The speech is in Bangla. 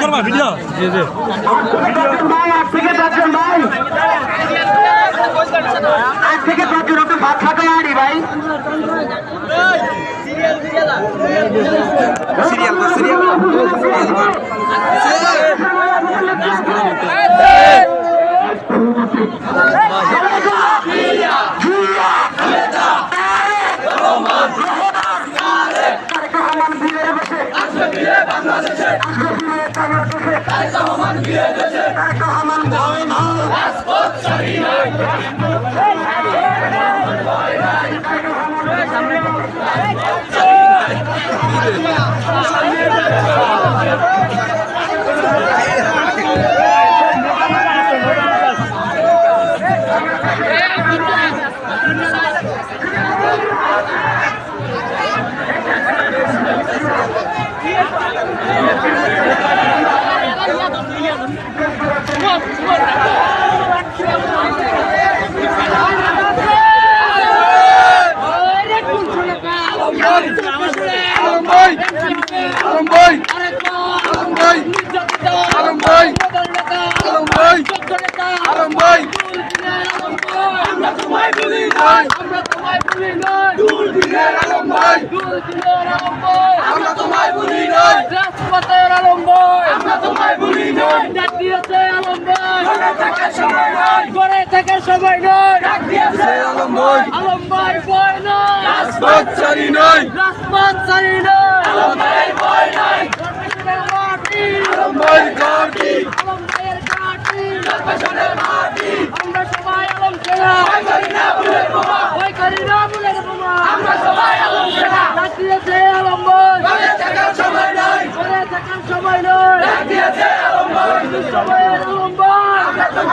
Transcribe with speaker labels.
Speaker 1: করবা ভিডিও জি জি
Speaker 2: ভাই আজ থেকে 10 জন ভাই আজ থেকে 10 জন একটু ভাত খাতে আনি ভাই সিরিয়াল
Speaker 3: সবাই নয় আলম ভাই বয় নয় রাজপথ ছাড়ি নয় আলম ভাই বয় নয় আলম ভাইয়ের ঘাটি আমরা সবাই আলম সেনা ভয় করি না বুলের বোমা আমরা সবাই আলম সেনা ডাক দিয়েছে আলম ভাই ঘরে থাকার সময় নয় সময় নয় ডাক দিয়েছে আলম ভাই সময় আলম ভাই